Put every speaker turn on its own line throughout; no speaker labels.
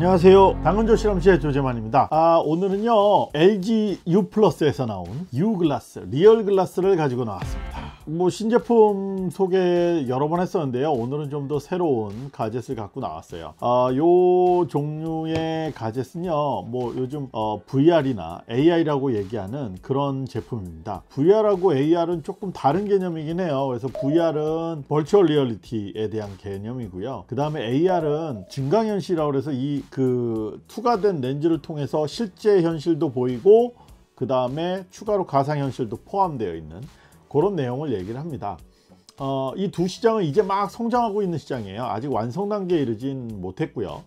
안녕하세요. 당근조 실험실의 조재만입니다. 오늘은요 LG U 플러스에서 나온 U 글라스, 리얼 글라스를 가지고 나왔습니다. 신제품 소개 여러 번 했었는데요, 오늘은 좀 더 새로운 가젯을 갖고 나왔어요. 요 종류의 가젯은요 요즘 VR이나 AI라고 얘기하는 그런 제품입니다. VR하고 AR은 조금 다른 개념이긴 해요. 그래서 VR은 버추얼 리얼리티에 대한 개념이고요, 그 다음에 AR은 증강현실이라고 해서 투과된 렌즈를 통해서 실제 현실도 보이고 그 다음에 추가로 가상현실도 포함되어 있는 그런 내용을 얘기를 합니다. 이 두 시장은 이제 막 성장하고 있는 시장이에요. 아직 완성 단계에 이르진 못했고요,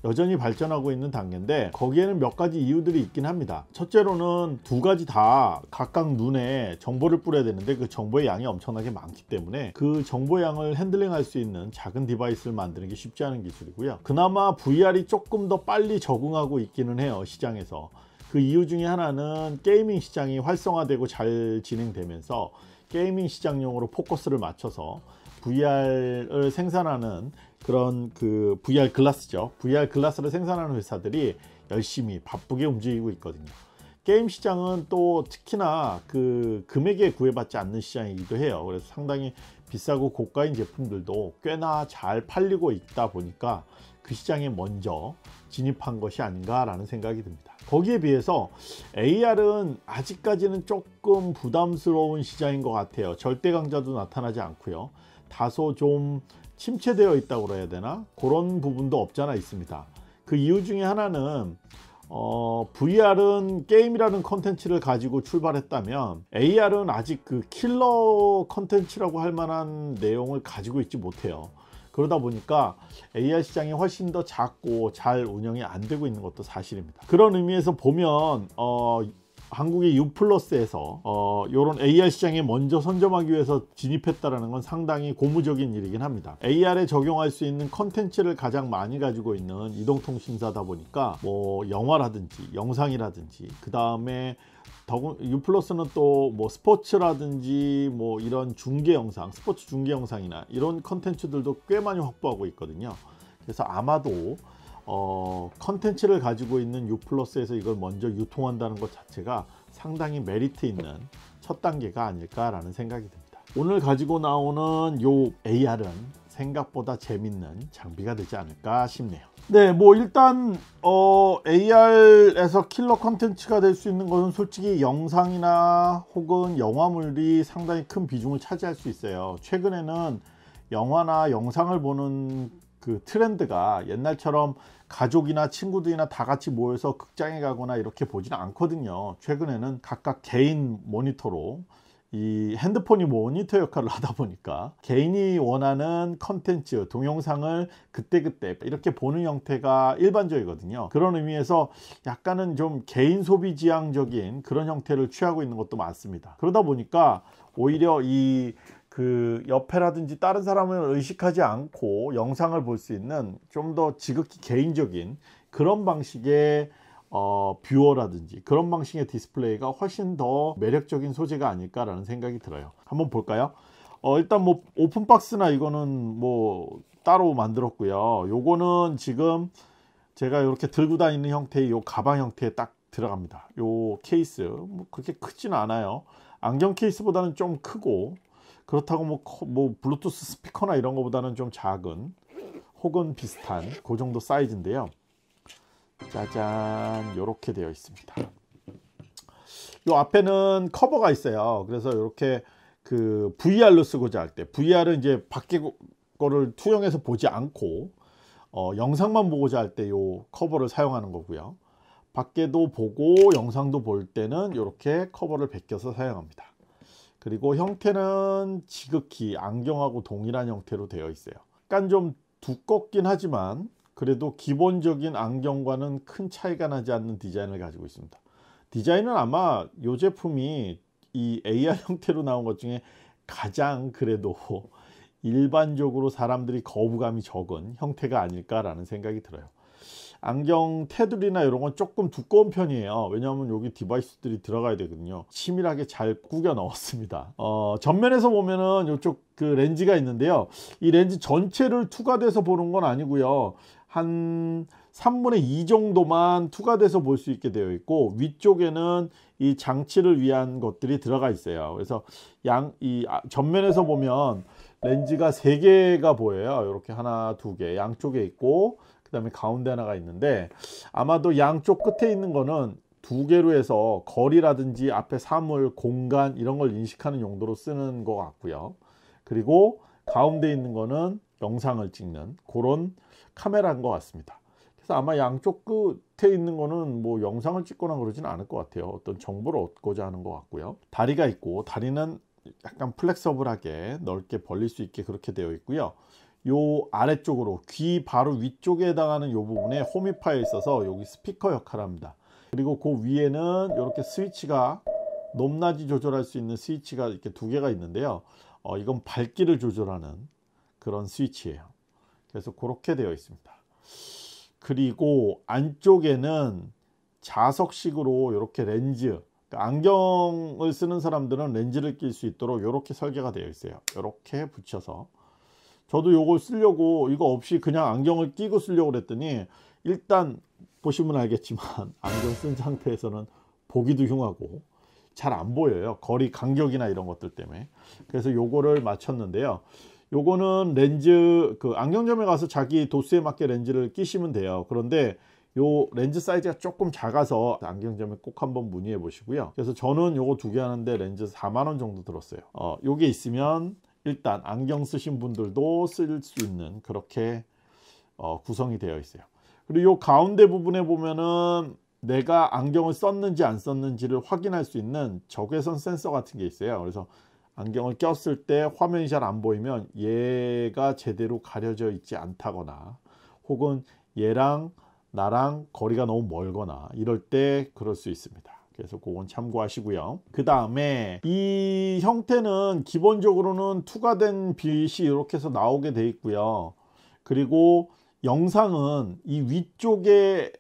여전히 발전하고 있는 단계인데 거기에는 몇 가지 이유들이 있긴 합니다. 첫째로는 두 가지 다 각각 눈에 정보를 뿌려야 되는데 그 정보의 양이 엄청나게 많기 때문에 그 정보의 양을 핸들링할 수 있는 작은 디바이스를 만드는 게 쉽지 않은 기술이고요. 그나마 VR이 조금 더 빨리 적응하고 있기는 해요, 시장에서. 그 이유 중에 하나는 게이밍 시장이 활성화되고 잘 진행되면서 게이밍 시장용으로 포커스를 맞춰서 VR을 생산하는 그런 VR 글라스죠. VR 글라스를 생산하는 회사들이 열심히 바쁘게 움직이고 있거든요. 게임 시장은 또 특히나 금액에 구애받지 않는 시장이기도 해요. 그래서 상당히 비싸고 고가인 제품들도 꽤나 잘 팔리고 있다 보니까 그 시장에 먼저 진입한 것이 아닌가라는 생각이 듭니다. 거기에 비해서 AR은 아직까지는 조금 부담스러운 시장인 것 같아요. 절대 강자도 나타나지 않고요, 다소 좀 침체되어 있다고 그래야 되나, 그런 부분도 없잖아 있습니다. 그 이유 중에 하나는 VR은 게임이라는 컨텐츠를 가지고 출발했다면 AR은 아직 킬러 컨텐츠라고 할 만한 내용을 가지고 있지 못해요. 그러다 보니까 AR 시장이 훨씬 더 작고 잘 운영이 안 되고 있는 것도 사실입니다. 그런 의미에서 보면 한국의 U 플러스에서 이런 AR 시장에 먼저 선점하기 위해서 진입했다는 건 상당히 고무적인 일이긴 합니다. AR에 적용할 수 있는 컨텐츠를 가장 많이 가지고 있는 이동통신사다 보니까 영화라든지 영상이라든지, 그 다음에 U 플러스는 또 스포츠라든지 이런 중계 영상, 스포츠 중계 영상이나 이런 컨텐츠들도 꽤 많이 확보하고 있거든요. 그래서 아마도 컨텐츠를 가지고 있는 U 플러스에서 이걸 먼저 유통한다는 것 자체가 상당히 메리트 있는 첫 단계가 아닐까라는 생각이 듭니다. 오늘 가지고 나오는 요 AR은 생각보다 재밌는 장비가 되지 않을까 싶네요. 네, 일단 AR에서 킬러 컨텐츠가 될 수 있는 것은 솔직히 영상이나 혹은 영화물이 상당히 큰 비중을 차지할 수 있어요. 최근에는 영화나 영상을 보는 트렌드가 옛날처럼 가족이나 친구들이나 다 같이 모여서 극장에 가거나 이렇게 보지는 않거든요. 최근에는 각각 개인 모니터로 이 핸드폰이 모니터 역할을 하다 보니까 개인이 원하는 컨텐츠, 동영상을 그때그때 이렇게 보는 형태가 일반적이거든요. 그런 의미에서 약간은 좀 개인 소비 지향적인 그런 형태를 취하고 있는 것도 많습니다. 그러다 보니까 오히려 옆에라든지 다른 사람을 의식하지 않고 영상을 볼 수 있는 좀 더 지극히 개인적인 그런 방식의 뷰어라든지 그런 방식의 디스플레이가 훨씬 더 매력적인 소재가 아닐까라는 생각이 들어요. 한번 볼까요? 일단 오픈박스나 이거는 따로 만들었고요. 요거는 지금 제가 이렇게 들고 다니는 형태의 요 가방 형태에 딱 들어갑니다. 요 케이스 그렇게 크지는 않아요. 안경 케이스보다는 좀 크고, 그렇다고 블루투스 스피커나 이런 거보다는 좀 작은 혹은 비슷한 그 정도 사이즈인데요. 짜잔, 이렇게 되어 있습니다. 요 앞에는 커버가 있어요. 그래서 이렇게 VR로 쓰고자 할 때, VR은 이제 밖에 거를 투영해서 보지 않고 영상만 보고자 할 때 요 커버를 사용하는 거고요. 밖에도 보고 영상도 볼 때는 이렇게 커버를 벗겨서 사용합니다. 그리고 형태는 지극히 안경하고 동일한 형태로 되어 있어요. 약간 좀 두껍긴 하지만 그래도 기본적인 안경과는 큰 차이가 나지 않는 디자인을 가지고 있습니다. 디자인은 아마 이 제품이 이 AR 형태로 나온 것 중에 가장 그래도 일반적으로 사람들이 거부감이 적은 형태가 아닐까라는 생각이 들어요. 안경 테두리나 이런 건 조금 두꺼운 편이에요. 왜냐하면 여기 디바이스들이 들어가야 되거든요. 치밀하게 잘 구겨 넣었습니다. 전면에서 보면은 이쪽 렌즈가 있는데요, 이 렌즈 전체를 투과돼서 보는 건 아니고요, 한 3분의 2 정도만 투과돼서 볼 수 있게 되어 있고, 위쪽에는 이 장치를 위한 것들이 들어가 있어요. 그래서 전면에서 보면 렌즈가 3개가 보여요. 이렇게 하나, 2개 양쪽에 있고, 그 다음에 가운데 하나가 있는데, 아마도 양쪽 끝에 있는 거는 2개로 해서 거리라든지 앞에 사물, 공간 이런 걸 인식하는 용도로 쓰는 것 같고요. 그리고 가운데 있는 거는 영상을 찍는 그런 카메라인 것 같습니다. 그래서 아마 양쪽 끝에 있는 거는 뭐 영상을 찍거나 그러진 않을 것 같아요. 어떤 정보를 얻고자 하는 것 같고요. 다리가 있고, 다리는 약간 플렉서블하게 넓게 벌릴 수 있게 그렇게 되어 있고요. 요 아래쪽으로 귀 바로 위쪽에 해당하는 요 부분에 홈이파에 있어서 여기 스피커 역할을 합니다. 그리고 그 위에는 이렇게 스위치가 높낮이 조절할 수 있는 스위치가 이렇게 2개가 있는데요. 이건 밝기를 조절하는 그런 스위치예요. 그래서 그렇게 되어 있습니다. 그리고 안쪽에는 자석식으로 이렇게 렌즈, 그러니까 안경을 쓰는 사람들은 렌즈를 낄 수 있도록 이렇게 설계가 되어 있어요. 이렇게 붙여서. 저도 이걸 쓰려고, 이거 없이 그냥 안경을 끼고 쓰려고 그랬더니, 일단 보시면 알겠지만 안경 쓴 상태에서는 보기도 흉하고 잘 안 보여요. 거리 간격이나 이런 것들 때문에. 그래서 요거를 맞췄는데요. 요거는 렌즈, 안경점에 가서 자기 도수에 맞게 렌즈를 끼시면 돼요. 그런데 요 렌즈 사이즈가 조금 작아서 안경점에 꼭 한번 문의해 보시고요. 그래서 저는 요거 2개 하는데 렌즈 4만 원 정도 들었어요. 요게 있으면 일단 안경 쓰신 분들도 쓸 수 있는 그렇게 구성이 되어 있어요. 그리고 요 가운데 부분에 보면은 내가 안경을 썼는지 안 썼는지를 확인할 수 있는 적외선 센서 같은 게 있어요. 그래서 안경을 꼈을 때 화면이 잘 안 보이면 얘가 제대로 가려져 있지 않다거나, 혹은 얘랑 나랑 거리가 너무 멀거나 이럴 때 그럴 수 있습니다. 그래서 그건 참고하시고요. 그 다음에 이 형태는 기본적으로는 투과된 빛이 이렇게 해서 나오게 돼 있고요. 그리고 영상은 이 위쪽에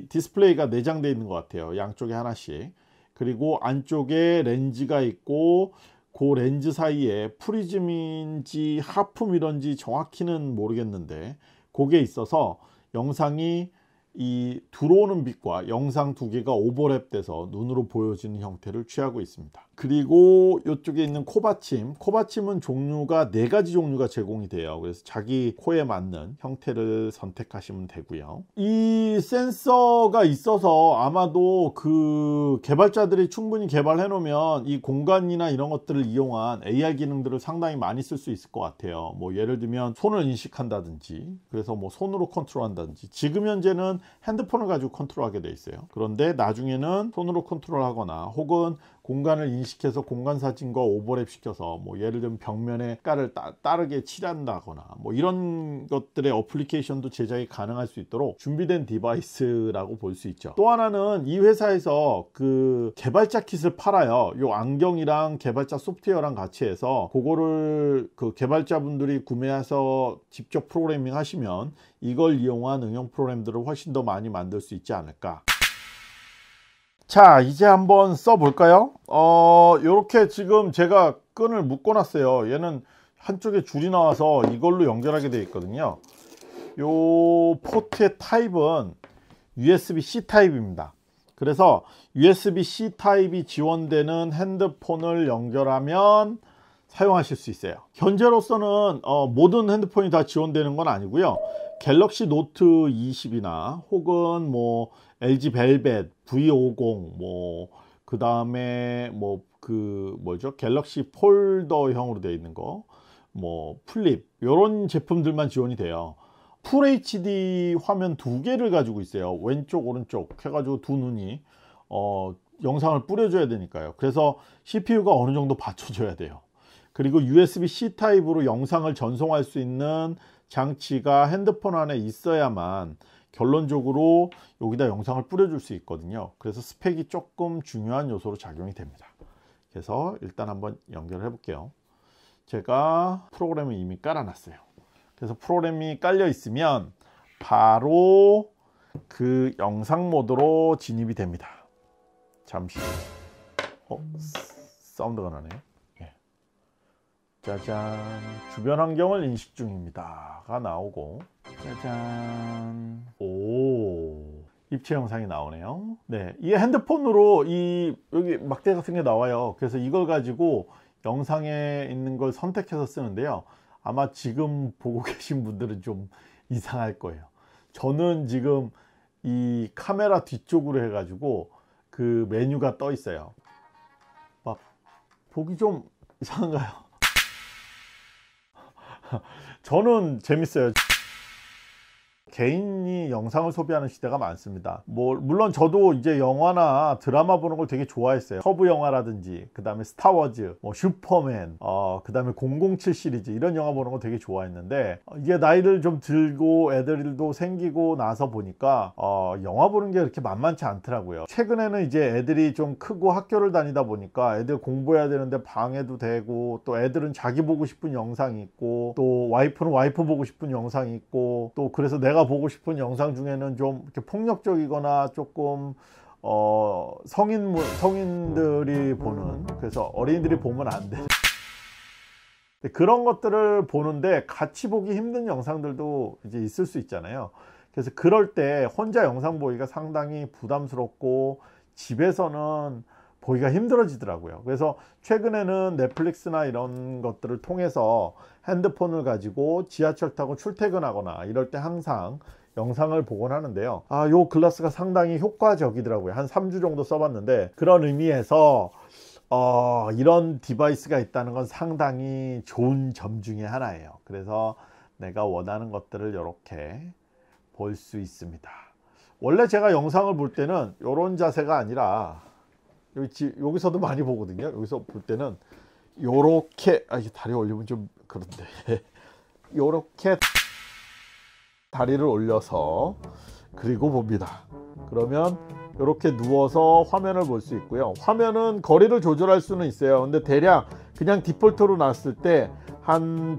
디스플레이가 내장되어 있는 것 같아요. 양쪽에 하나씩. 그리고 안쪽에 렌즈가 있고, 그 렌즈 사이에 프리즘인지 하품이런지 정확히는 모르겠는데 그게 있어서 영상이 이 들어오는 빛과 영상 2개가 오버랩 돼서 눈으로 보여지는 형태를 취하고 있습니다. 그리고 이쪽에 있는 코받침은 종류가 4가지 종류가 제공이 돼요. 그래서 자기 코에 맞는 형태를 선택하시면 되고요. 이 센서가 있어서 아마도 개발자들이 충분히 개발해 놓으면 이 공간이나 이런 것들을 이용한 AR 기능들을 상당히 많이 쓸 수 있을 것 같아요. 뭐 예를 들면 손을 인식한다든지, 그래서 뭐 손으로 컨트롤한다든지. 지금 현재는 핸드폰을 가지고 컨트롤하게 돼 있어요. 그런데 나중에는 손으로 컨트롤하거나, 혹은 공간을 인식해서 공간 사진과 오버랩 시켜서 뭐 예를 들면 벽면에 깔을 따르게 칠한다거나 뭐 이런 것들의 어플리케이션도 제작이 가능할 수 있도록 준비된 디바이스라고 볼 수 있죠. 또 하나는 이 회사에서 개발자 킷을 팔아요. 요 안경이랑 개발자 소프트웨어랑 같이 해서 그거를 개발자분들이 구매해서 직접 프로그래밍 하시면 이걸 이용한 응용 프로그램들을 훨씬 더 많이 만들 수 있지 않을까. 자, 이제 한번 써볼까요? 요렇게 지금 제가 끈을 묶어 놨어요. 얘는 한쪽에 줄이 나와서 이걸로 연결하게 되어 있거든요. 요 포트의 타입은 USB-C 타입입니다. 그래서 USB-C 타입이 지원되는 핸드폰을 연결하면 사용하실 수 있어요. 현재로서는 모든 핸드폰이 다 지원되는 건 아니고요. 갤럭시 노트 20이나 혹은 뭐 LG 벨벳 V50, 그 다음에 갤럭시 폴더형으로 되어 있는 거, 플립, 이런 제품들만 지원이 돼요. 풀 HD 화면 2개를 가지고 있어요. 왼쪽 오른쪽 해가지고 두 눈이 영상을 뿌려줘야 되니까요. 그래서 CPU가 어느 정도 받쳐줘야 돼요. 그리고 USB-C 타입으로 영상을 전송할 수 있는 장치가 핸드폰 안에 있어야만 결론적으로 여기다 영상을 뿌려줄 수 있거든요. 그래서 스펙이 조금 중요한 요소로 작용이 됩니다. 그래서 일단 한번 연결해 볼게요. 제가 프로그램을 이미 깔아놨어요. 그래서 프로그램이 깔려 있으면 바로 영상 모드로 진입이 됩니다. 잠시 사운드가 나네요. 예. 짜잔, 주변 환경을 인식 중입니다가 나오고, 짜잔, 오, 입체 영상이 나오네요. 네, 이 핸드폰으로 이 여기 막대 같은 게 나와요. 그래서 이걸 가지고 영상에 있는 걸 선택해서 쓰는데요. 아마 지금 보고 계신 분들은 좀 이상할 거예요. 저는 지금 이 카메라 뒤쪽으로 해가지고 그 메뉴가 떠 있어요. 막 보기 좀 이상한가요? 저는 재밌어요. 개인이 영상을 소비하는 시대가 많습니다. 물론 저도 이제 영화나 드라마 보는 걸 되게 좋아했어요. 터브 영화라든지, 그 다음에 스타워즈, 슈퍼맨, 그 다음에 007 시리즈, 이런 영화 보는 거 되게 좋아했는데, 이게 나이를 좀 들고 애들도 생기고 나서 보니까 영화 보는 게 그렇게 만만치 않더라고요. 최근에는 이제 애들이 좀 크고 학교를 다니다 보니까 애들 공부해야 되는데 방해도 되고, 또 애들은 자기 보고 싶은 영상이 있고, 또 와이프는 와이프 보고 싶은 영상이 있고, 또 그래서 내가 보고 싶은 영상 중에는 좀 이렇게 폭력적이거나 조금 성인들이 보는, 그래서 어린이들이 보면 안 되는 그런 것들을 보는데 같이 보기 힘든 영상들도 이제 있을 수 있잖아요. 그래서 그럴 때 혼자 영상 보기가 상당히 부담스럽고 집에서는 보기가 힘들어지더라고요. 그래서 최근에는 넷플릭스나 이런 것들을 통해서 핸드폰을 가지고 지하철 타고 출퇴근하거나 이럴 때 항상 영상을 보곤 하는데요. 요 글라스가 상당히 효과적이더라고요. 한 3주 정도 써봤는데, 그런 의미에서 이런 디바이스가 있다는 건 상당히 좋은 점 중에 하나예요. 그래서 내가 원하는 것들을 이렇게 볼 수 있습니다. 원래 제가 영상을 볼 때는 이런 자세가 아니라 여기서도 많이 보거든요. 여기서 볼 때는 요렇게, 이게 다리 올리면 좀 그런데 요렇게 다리를 올려서 그리고 봅니다. 그러면 이렇게 누워서 화면을 볼 수 있고요. 화면은 거리를 조절할 수는 있어요. 근데 대략 그냥 디폴트로 놨을 때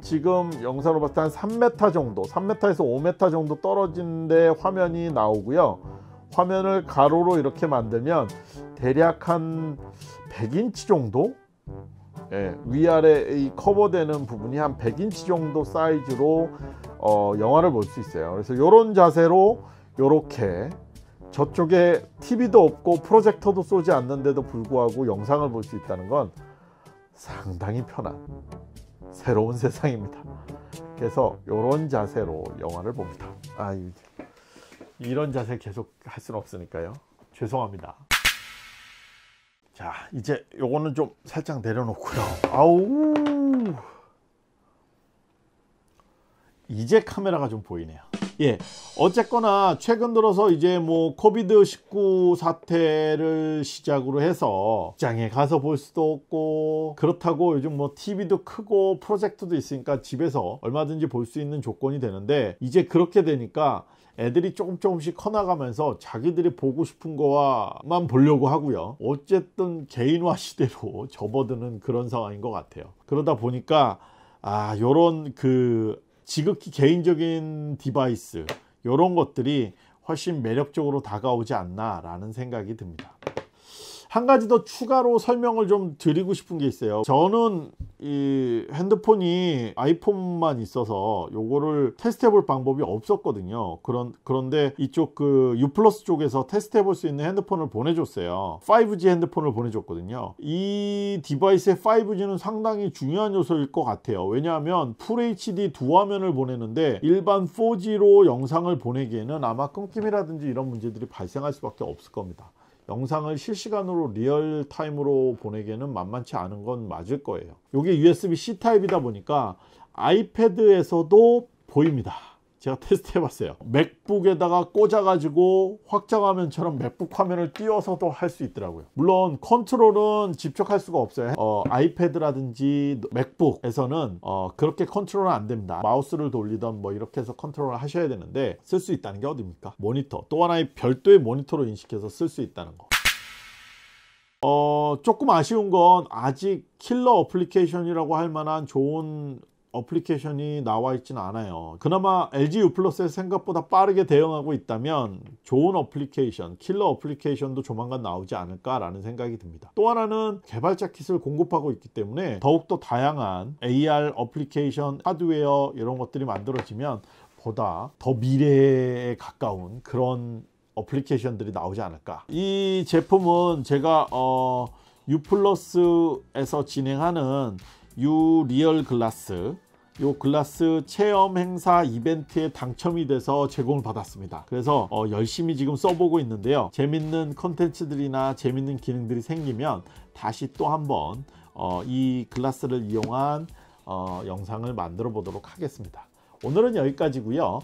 지금 영상으로 봤을 때 한 3m 정도, 3m에서 5m 정도 떨어진 데 화면이 나오고요. 화면을 가로로 이렇게 만들면 대략 한 100인치 정도, 위아래 이 커버되는 부분이 한 100인치 정도 사이즈로 영화를 볼 수 있어요. 그래서 이런 자세로 이렇게 저쪽에 TV도 없고 프로젝터도 쏘지 않는데도 불구하고 영상을 볼 수 있다는 건 상당히 편한 새로운 세상입니다. 그래서 이런 자세로 영화를 봅니다. 이런 자세 계속 할 수는 없으니까요. 죄송합니다. 자, 이제 요거는 좀 살짝 내려놓고요. 아우, 이제 카메라가 좀 보이네요. 예, 어쨌거나 최근 들어서 이제 코비드-19 사태를 시작으로 해서 직장에 가서 볼 수도 없고, 그렇다고 요즘 TV도 크고 프로젝터도 있으니까 집에서 얼마든지 볼 수 있는 조건이 되는데, 이제 그렇게 되니까 애들이 조금씩 커나가면서 자기들이 보고 싶은 거만 보려고 하고요. 어쨌든 개인화 시대로 접어드는 그런 상황인 것 같아요. 그러다 보니까 요런 지극히 개인적인 디바이스, 이런 것들이 훨씬 매력적으로 다가오지 않나 라는 생각이 듭니다. 한 가지 더 추가로 설명을 좀 드리고 싶은 게 있어요. 저는 이 핸드폰이 아이폰만 있어서 요거를 테스트해 볼 방법이 없었거든요. 그런데 이쪽 U+ 쪽에서 테스트해 볼 수 있는 핸드폰을 보내줬어요. 5G 핸드폰을 보내줬거든요. 이 디바이스의 5G는 상당히 중요한 요소일 것 같아요. 왜냐하면 FHD 두 화면을 보내는데 일반 4G로 영상을 보내기에는 아마 끊김이라든지 이런 문제들이 발생할 수밖에 없을 겁니다. 영상을 실시간으로 리얼타임으로 보내기에는 만만치 않은 건 맞을 거예요. 이게 USB-C 타입이다 보니까 아이패드에서도 보입니다. 제가 테스트 해봤어요. 맥북에다가 꽂아가지고 확장화면처럼 맥북 화면을 띄워서도 할 수 있더라고요. 물론 컨트롤은 직접 할 수가 없어요. 아이패드라든지 맥북에서는 그렇게 컨트롤은 안 됩니다. 마우스를 돌리던 이렇게 해서 컨트롤을 하셔야 되는데, 쓸 수 있다는 게 어딥니까? 모니터, 또 하나의 별도의 모니터로 인식해서 쓸 수 있다는 거. 조금 아쉬운 건 아직 킬러 어플리케이션이라고 할 만한 좋은 어플리케이션이 나와 있지는 않아요. 그나마 LG U 플러스에 생각보다 빠르게 대응하고 있다면 좋은 어플리케이션, 킬러 어플리케이션도 조만간 나오지 않을까라는 생각이 듭니다. 또 하나는 개발자 킷을 공급하고 있기 때문에 더욱더 다양한 AR 어플리케이션, 하드웨어 이런 것들이 만들어지면 보다 더 미래에 가까운 그런 어플리케이션들이 나오지 않을까. 이 제품은 제가 U 플러스에서 진행하는 U 리얼 글라스, 요 글라스 체험 행사 이벤트에 당첨이 돼서 제공을 받았습니다. 그래서 열심히 지금 써보고 있는데요. 재밌는 컨텐츠들이나 재밌는 기능들이 생기면 다시 또 한번 이 글라스를 이용한 영상을 만들어 보도록 하겠습니다. 오늘은 여기까지고요.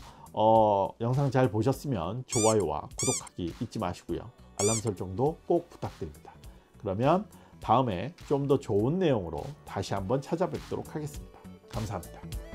영상 잘 보셨으면 좋아요와 구독하기 잊지 마시고요. 알람 설정도 꼭 부탁드립니다. 그러면 다음에 좀 더 좋은 내용으로 다시 한번 찾아뵙도록 하겠습니다. 감사합니다.